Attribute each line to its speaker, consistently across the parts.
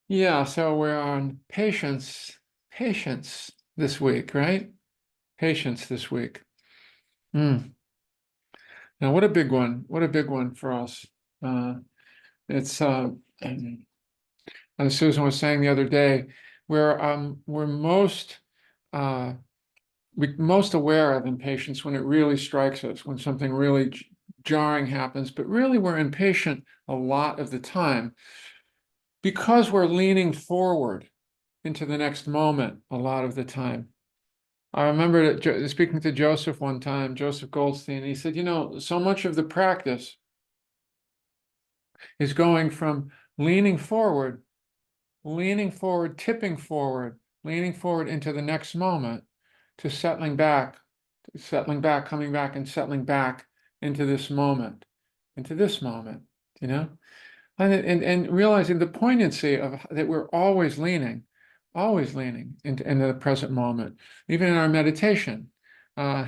Speaker 1: Yeah, so we're on patience this week, right? Patience this week. Mm. Now, what a big one. What a big one for us. Uh, it's as Susan was saying the other day, we're uh, most aware of impatience when it really strikes us, when something really jarring happens, but really we're impatient a lot of the time because we're leaning forward into the next moment a lot of the time. I remember speaking to Joseph one time, Joseph Goldstein, he said, so much of the practice is going from leaning forward, leaning forward into the next moment to settling back, coming back and settling back into this moment, into this moment, you know? And realizing the poignancy of that we're always leaning into the present moment, even in our meditation. Uh,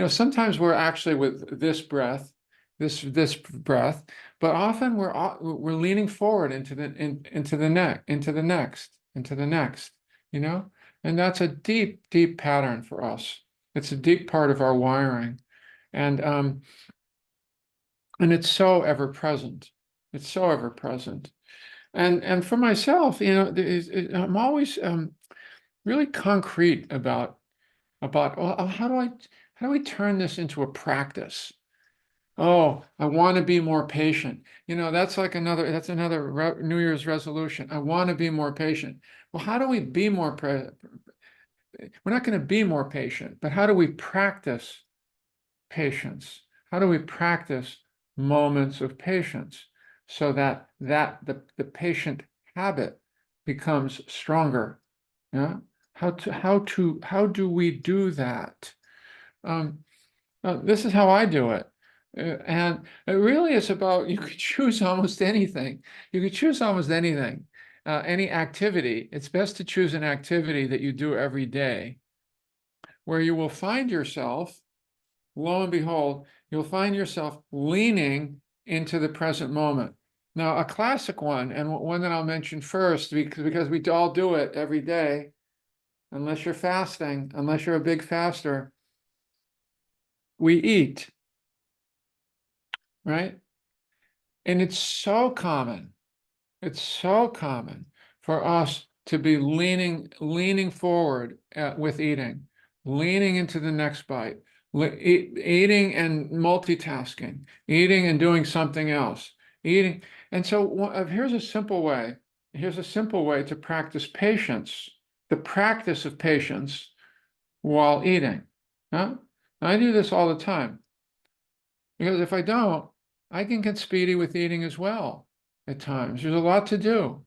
Speaker 1: Sometimes we're actually with this breath, but often we're leaning forward into the next, you know, and that's a deep pattern for us. It's a deep part of our wiring, and um, and it's so ever present. It's so ever present. And for myself, I'm always really concrete about well, how do I turn this into a practice? Oh, I want to be more patient. That's another New Year's resolution. I want to be more patient. Well, how do we be we're not going to be more patient, but how do we practice patience? How do we practice moments of patience so that the patient habit becomes stronger? Yeah. How do we do that? Um, this is how I do it. And it really is about you could choose almost anything. You could choose almost anything, any activity. It's best to choose an activity that you do every day where you will find yourself, lo and behold, you'll find yourself leaning into the present moment. Now, a classic one, and one that I'll mention first, because we all do it every day, unless you're fasting, unless you're a big faster, we eat, right? And it's so common for us to be leaning forward with eating, leaning into the next bite, eating and multitasking, eating and doing something else, eating. And so here's a simple way to practice patience, the practice of patience while eating. Huh? I do this all the time because if I don't, I can get speedy with eating as well at times. There's a lot to do.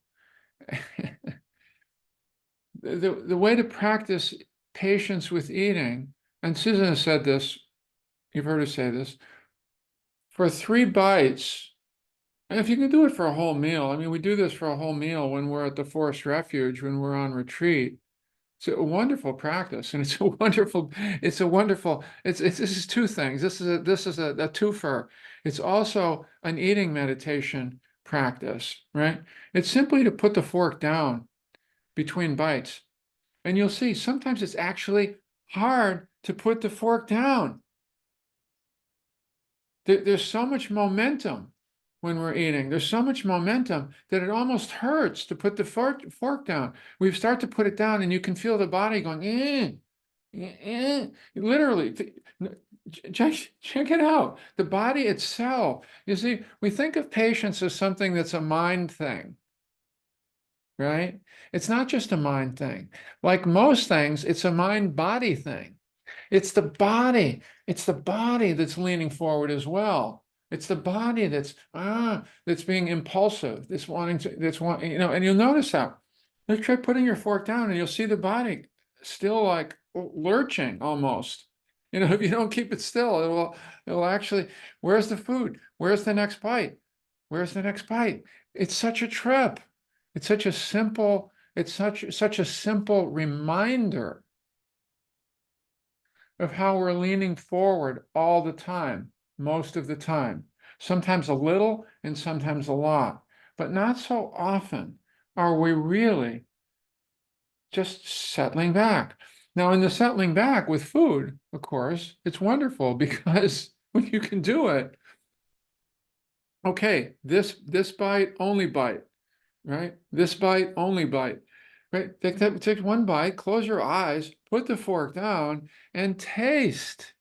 Speaker 1: The way to practice patience with eating, and Susan has said this, you've heard her say this, for 3 bites, and if you can do it for a whole meal, I mean, we do this for a whole meal when we're at the forest refuge, when we're on retreat. It's a wonderful practice, and this is two things. This is a twofer. It's also an eating meditation practice, right? It's simply to put the fork down between bites. And you'll see sometimes it's actually hard to put the fork down. There's so much momentum when we're eating. There's so much momentum that it almost hurts to put the fork down. We start to put it down, and you can feel the body going, literally. Check it out. The body itself. You see, we think of patience as something that's a mind thing, right? It's not just a mind thing. Like most things, it's a mind-body thing. It's the body. It's the body that's leaning forward as well. It's the body that's being impulsive, that's wanting to, that's want, and you'll notice that. Let's try putting your fork down and you'll see the body still like lurching almost. If you don't keep it still, it'll actually, where's the food? Where's the next bite? Where's the next bite? It's such a trip. It's such a simple reminder of how we're leaning forward all the time, most of the time, sometimes a little and sometimes a lot. but not so often are we really just settling back. Now, in the settling back with food, of course, it's wonderful because when you can do it, okay, this bite, only bite, right? This bite, only bite, right? Take one bite, close your eyes, put the fork down, and taste.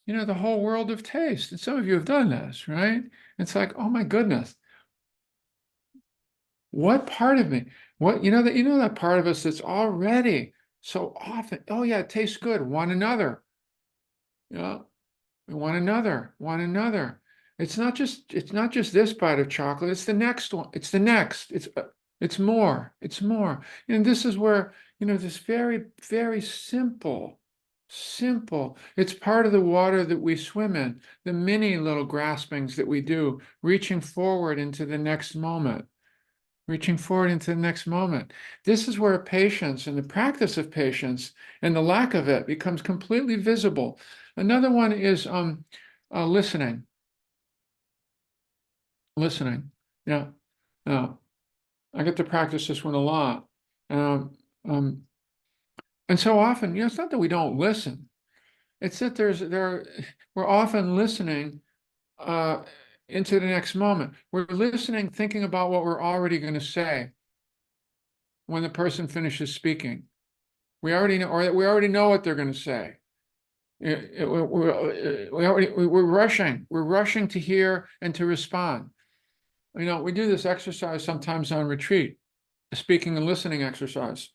Speaker 1: The whole world of taste. And some of you have done this, right? It's like, oh my goodness, what part of me? That part of us that's already so often, oh yeah, it tastes good. One another. Yeah. One another, one another. It's not just this bite of chocolate, it's the next one. It's the next. It's more. It's more. And this is where, this very, very simple. It's part of the water that we swim in, the many little graspings that we do, reaching forward into the next moment. Reaching forward into the next moment. This is where patience and the practice of patience and the lack of it becomes completely visible. Another one is listening. Listening. Yeah. Yeah. I get to practice this one a lot. Um, um, and so often, it's not that we don't listen. It's that we're often listening uh, into the next moment. We're listening, thinking about what we're already going to say when the person finishes speaking. We already know, or we already know what they're going to say. We're rushing. We're rushing to hear and to respond. We do this exercise sometimes on retreat, a speaking and listening exercise.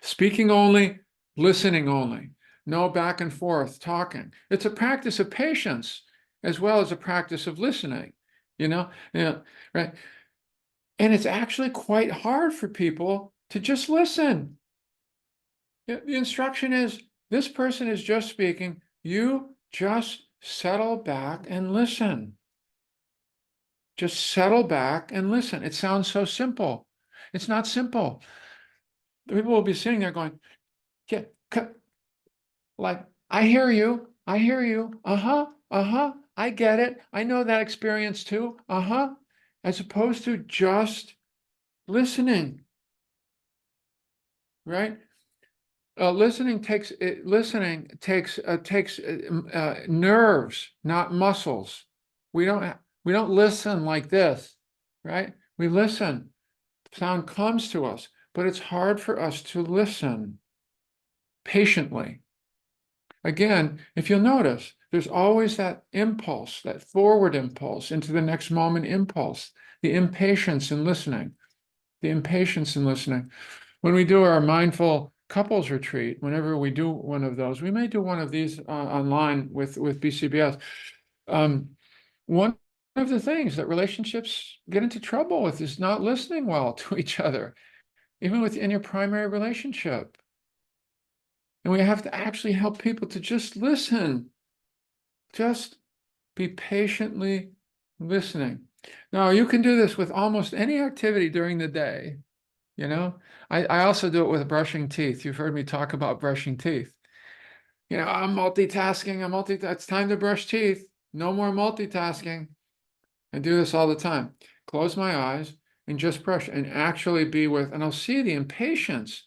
Speaker 1: Speaking only, listening only. No back and forth talking. It's a practice of patience as well as a practice of listening. Yeah, right. And it's actually quite hard for people to just listen. The instruction is, this person is just speaking. You just settle back and listen. Just settle back and listen. It sounds so simple. It's not simple. The people will be sitting there going, yeah, like, I hear you. I hear you. Uh-huh. Uh-huh. I get it. I know that experience too. Uh-huh. As opposed to just listening, right? Listening takes nerves, not muscles. We don't listen like this, right? We listen. Sound comes to us, but it's hard for us to listen patiently. Again, if you'll notice, there's always that impulse, that forward impulse into the next moment impulse, the impatience in listening, the impatience in listening. When we do our mindful couples retreat, whenever we do one of those, we may do one of these online with BCBS. One of the things that relationships get into trouble with is not listening well to each other, even within your primary relationship. And we have to actually help people to just listen, just be patiently listening. Now, you can do this with almost any activity during the day. I also do it with brushing teeth. You've heard me talk about brushing teeth. I'm multitasking. It's time to brush teeth. No more multitasking. I do this all the time. Close my eyes and just brush and actually be with, and I'll see the impatience,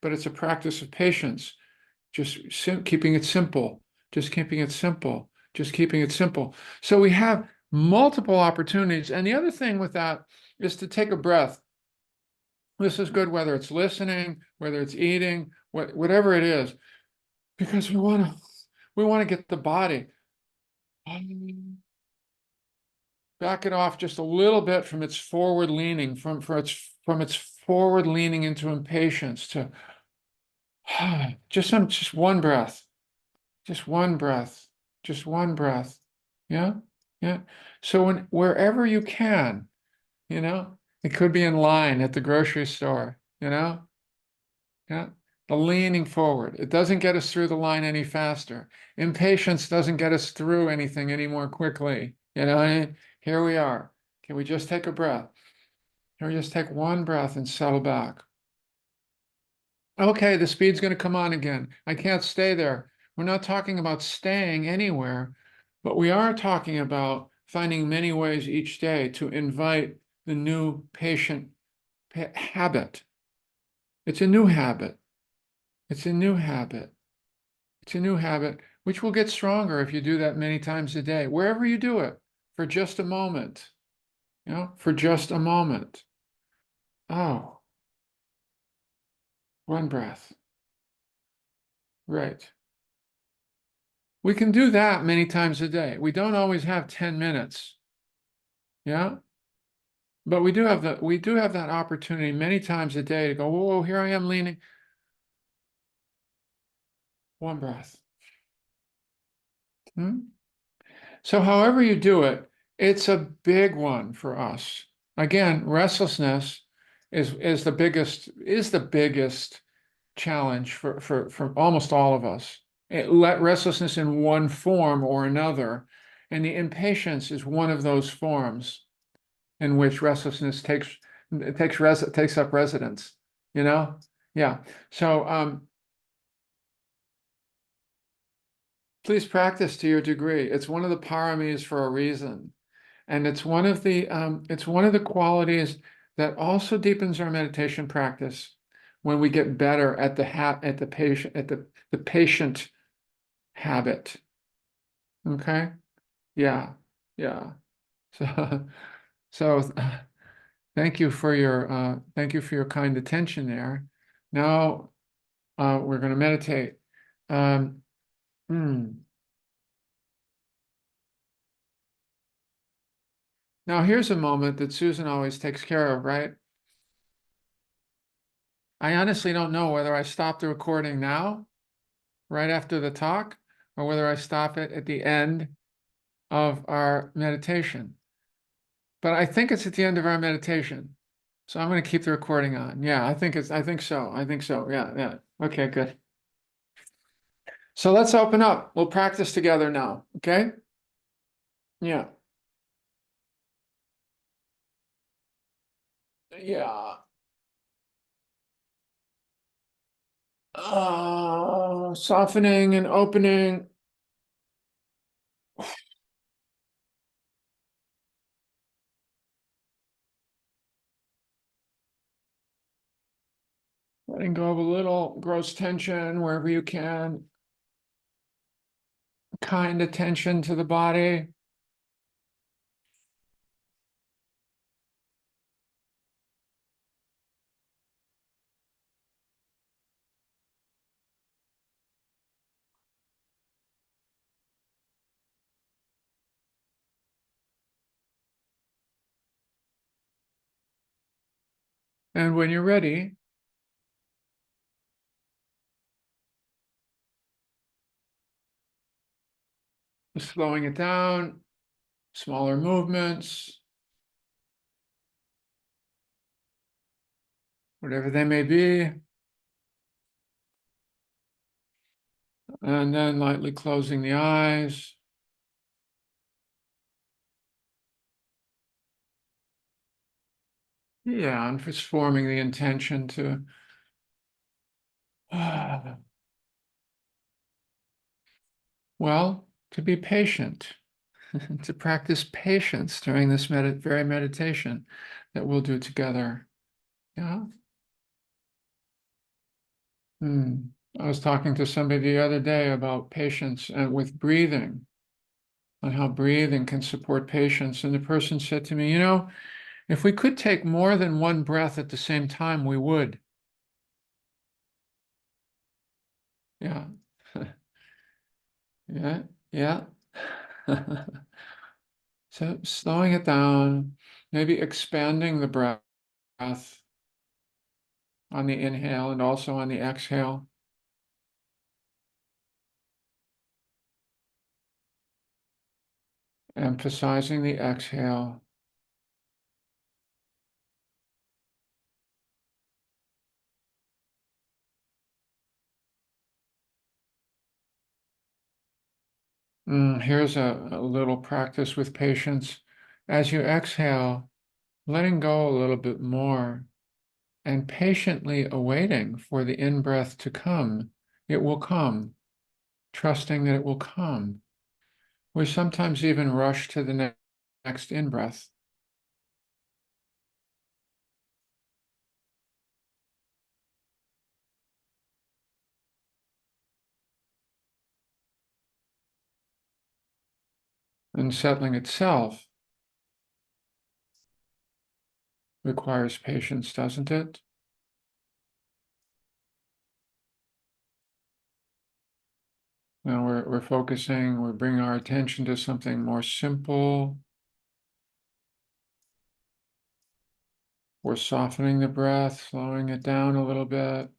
Speaker 1: but it's a practice of patience. Just keeping it simple, just keeping it simple, just keeping it simple. So we have multiple opportunities. And the other thing with that is to take a breath. This is good, whether it's listening, whether it's eating, whatever it is, because we want to get the body, back it off just a little bit from its forward leaning, from its forward leaning into impatience to just one breath, just one breath, just one breath. Yeah, yeah. So wherever you can, it could be in line at the grocery store, yeah. The leaning forward. It doesn't get us through the line any faster. Impatience doesn't get us through anything any more quickly. Here we are. Can we just take a breath? Can we just take one breath and settle back? Okay, the speed's going to come on again. I can't stay there. We're not talking about staying anywhere, but we are talking about finding many ways each day to invite the new patient habit. It's a new habit. It's a new habit. It's a new habit, which will get stronger if you do that many times a day, wherever you do it, for just a moment, for just a moment. Oh, one breath. Right. We can do that many times a day. We don't always have 10 minutes. Yeah. But we do have that opportunity many times a day to go, whoa, here I am leaning. One breath. So however you do it, it's a big one for us. Again, restlessness is the biggest challenge for almost all of us. Restlessness in one form or another, and the impatience is one of those forms in which restlessness takes up residence. Yeah. So please practice to your degree. It's one of the paramis for a reason. And it's one of the qualities that also deepens our meditation practice when we get better at the patient habit. Okay? Yeah. Yeah. So so thank you for your kind attention there. Now we're going to meditate. Um, hmm. Now here's a moment that Susan always takes care of, right? I honestly don't know whether I stop the recording now, right after the talk, or whether I stop it at the end of our meditation. But I think it's at the end of our meditation. So I'm going to keep the recording on. Yeah, I think so. I think so. Yeah, yeah. Okay, good. So let's open up. We'll practice together now. Okay? Yeah. Yeah. Softening and opening. Letting go of a little gross tension wherever you can. Kind attention to the body. And when you're ready, slowing it down, smaller movements, whatever they may be. And then lightly closing the eyes. Yeah, and just forming the intention to, well, to be patient, to practice patience during this very meditation that we'll do together. Yeah. I was talking to somebody the other day about patience and with breathing, on how breathing can support patience. And the person said to me, if we could take more than one breath at the same time, we would. Yeah. Yeah. Yeah. So slowing it down, maybe expanding the breath on the inhale and also on the exhale. Emphasizing the exhale. Here's a little practice with patience. As you exhale, letting go a little bit more and patiently awaiting for the in-breath to come. It will come, trusting that it will come. We sometimes even rush to the next next in-breath. And settling itself requires patience, doesn't it? Now we're focusing, we're bringing our attention to something more simple. We're softening the breath, slowing it down a little bit.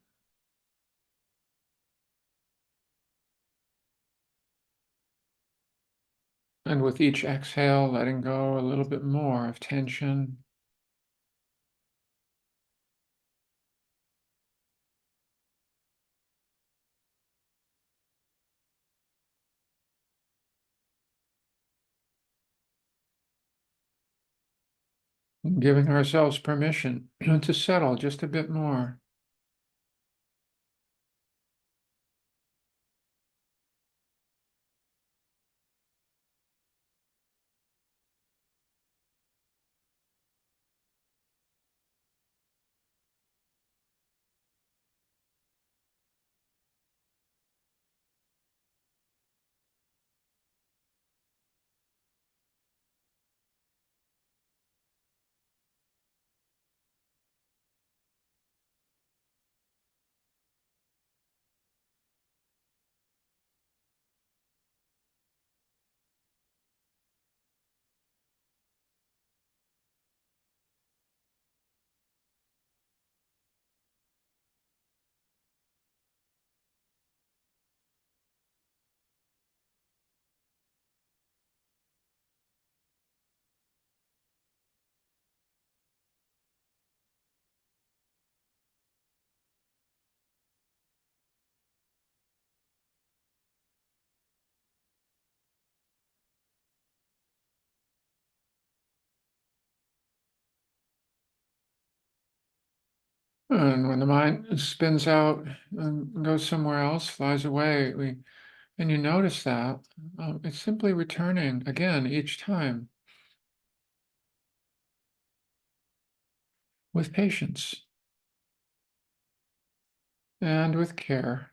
Speaker 1: And with each exhale, letting go a little bit more of tension. And giving ourselves permission to settle just a bit more. And when the mind spins out and goes somewhere else, flies away, and you notice that, it's simply returning again each time with patience and with care.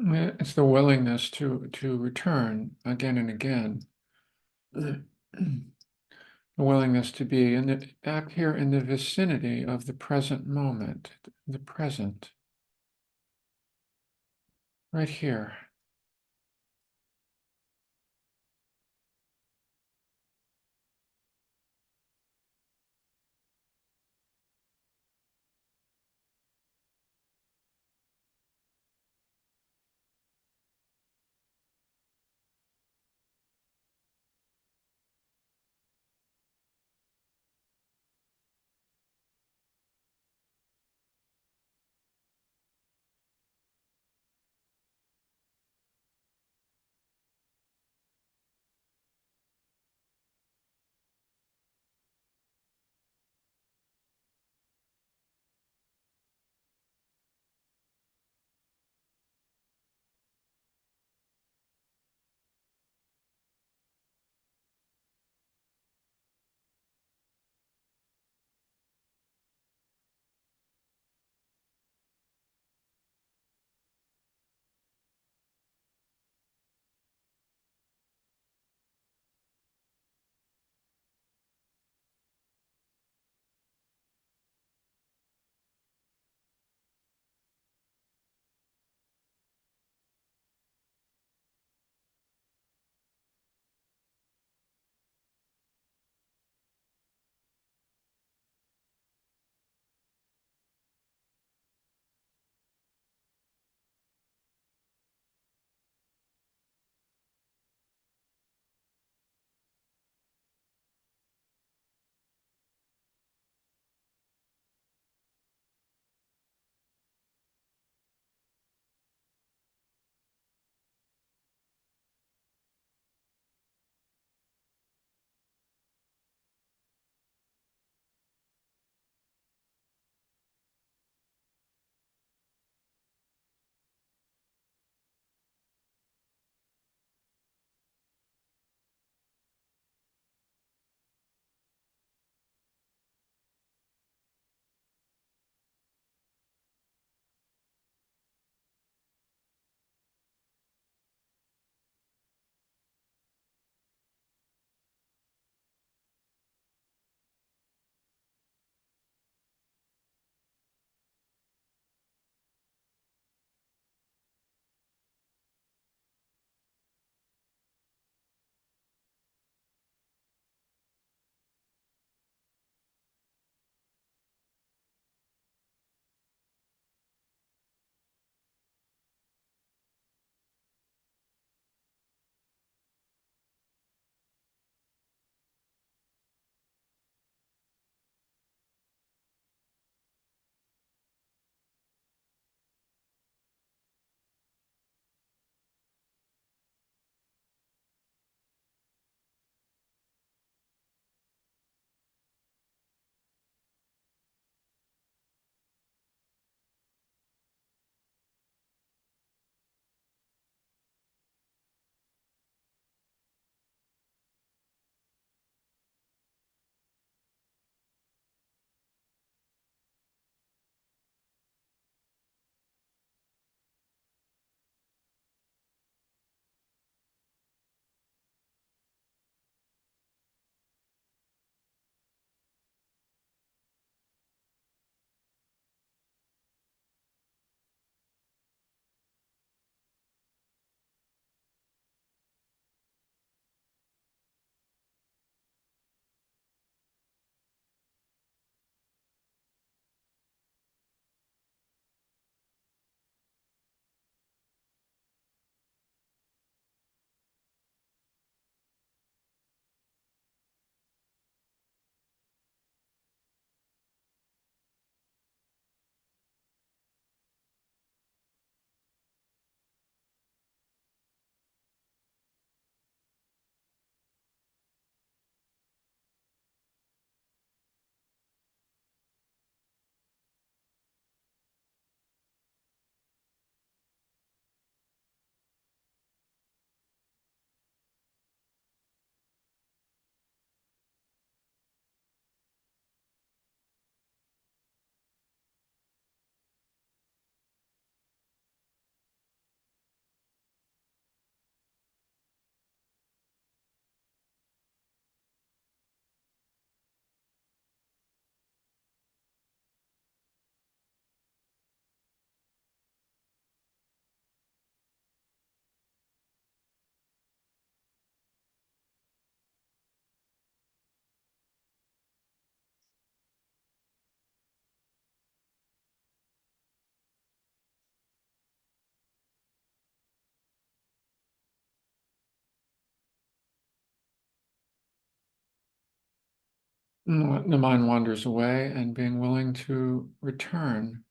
Speaker 1: It's the willingness to return again and again. a willingness to be back here in the vicinity of the present moment, the present, right here. The mind wanders away and being willing to return.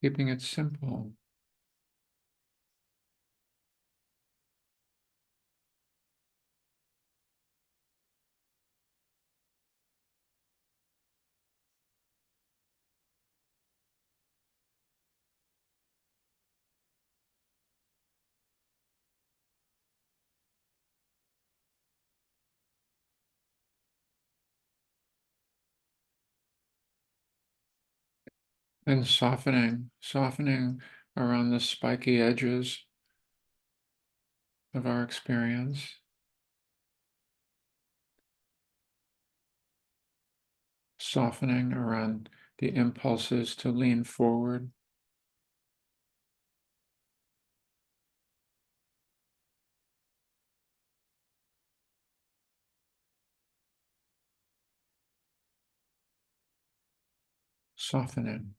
Speaker 1: Keeping it simple. And softening around the spiky edges of our experience, softening around the impulses to lean forward, softening.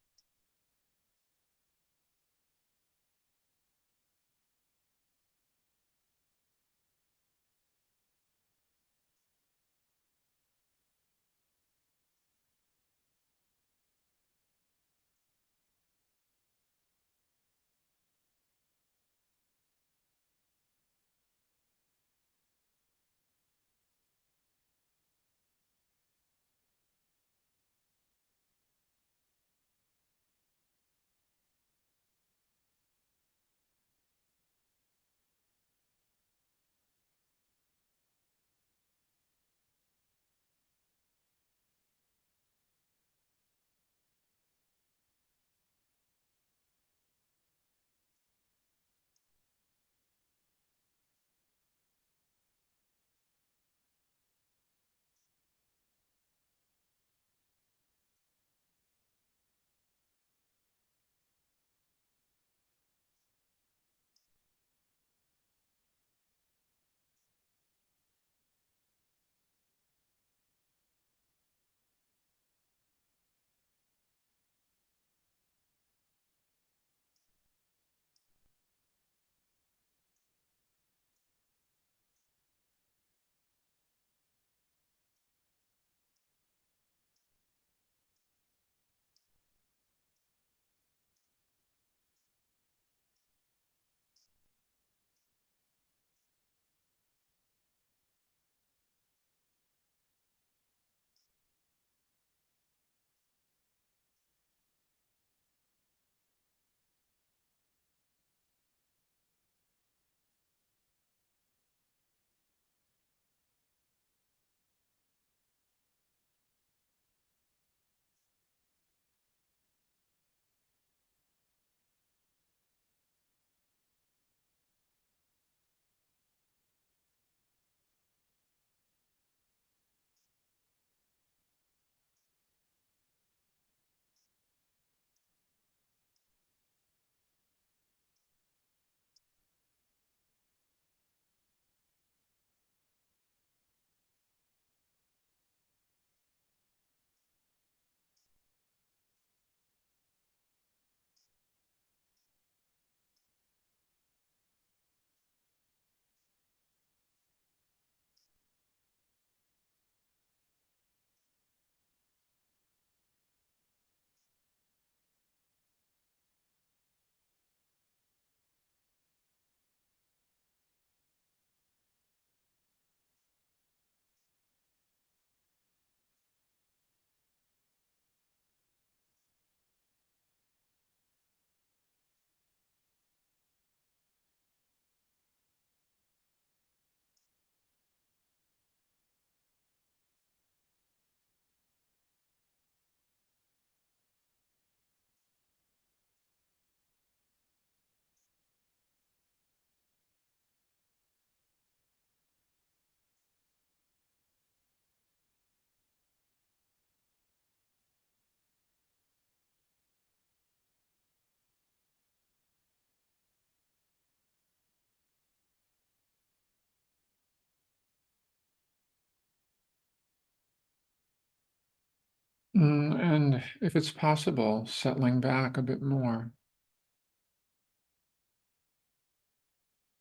Speaker 1: And if it's possible, settling back a bit more.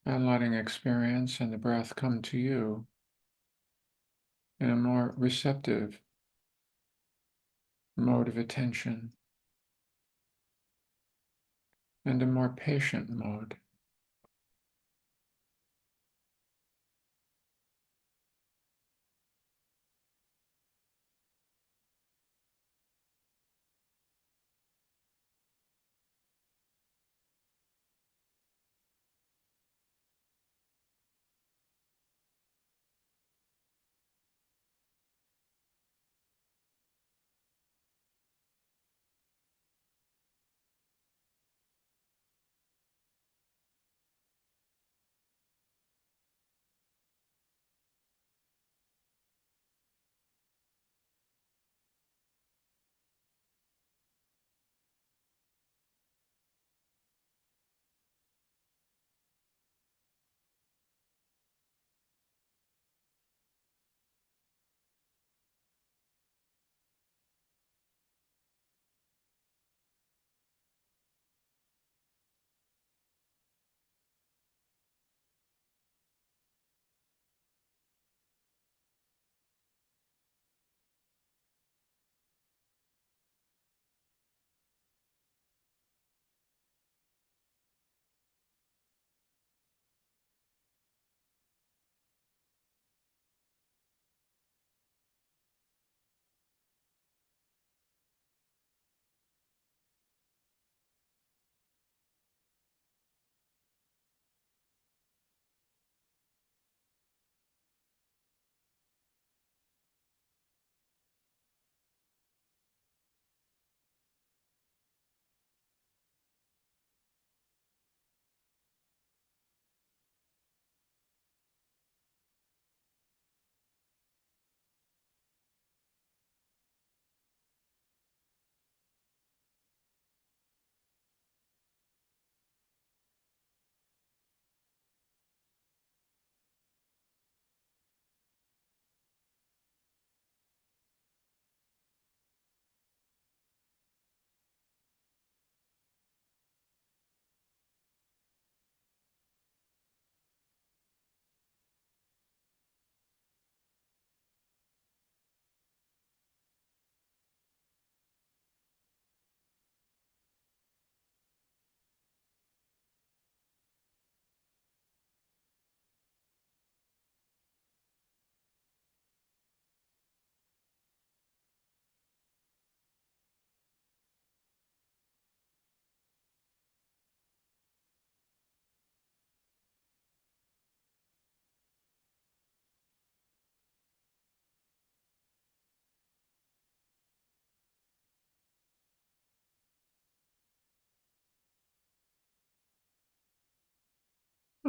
Speaker 1: and letting experience and the breath come to you in a more receptive mode of attention and a more patient mode.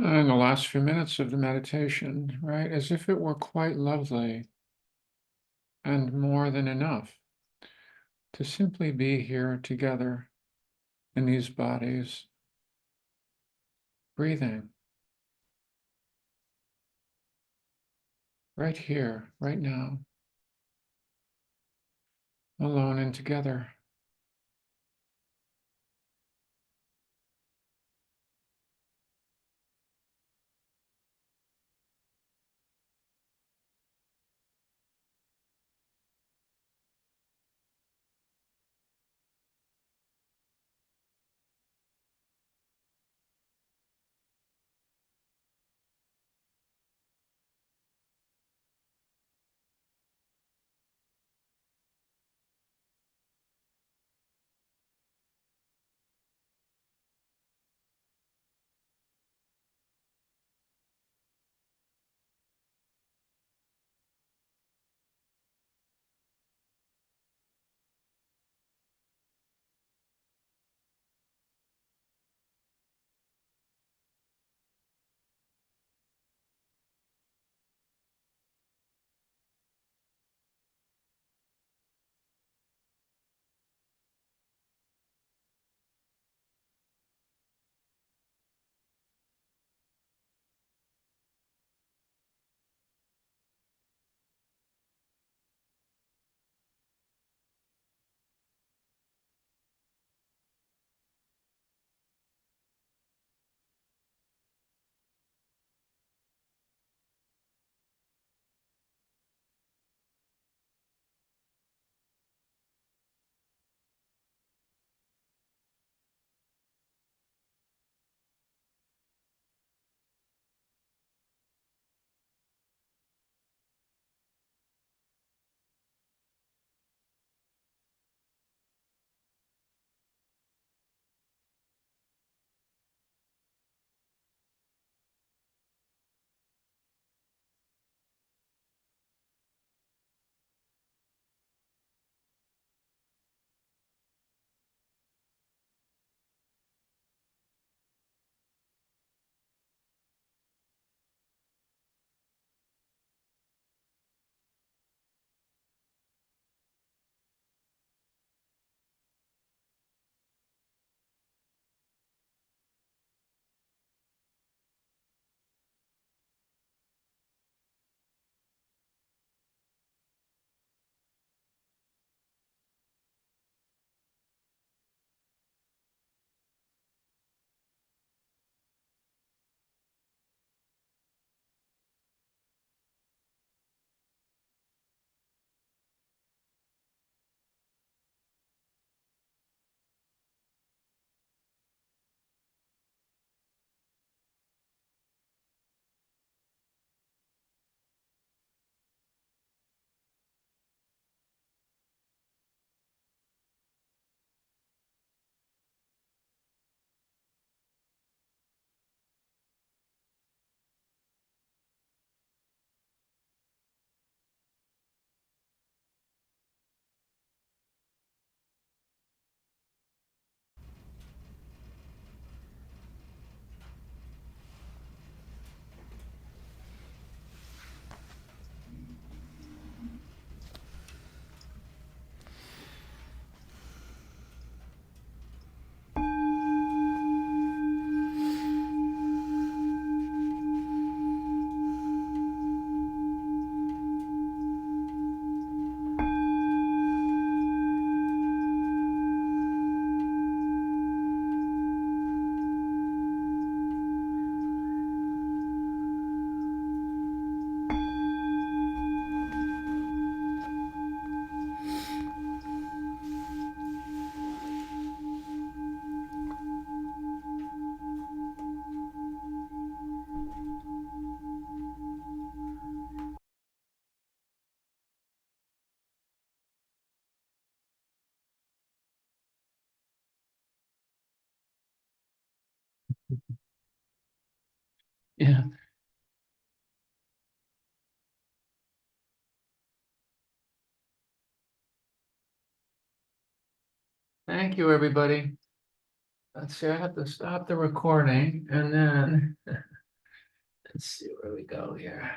Speaker 1: In the last few minutes of the meditation, right, as if it were quite lovely and more than enough to simply be here together in these bodies, breathing right here, right now, alone and together. Yeah. Thank you, everybody. Let's see, I have to stop the recording and then let's see where we go here.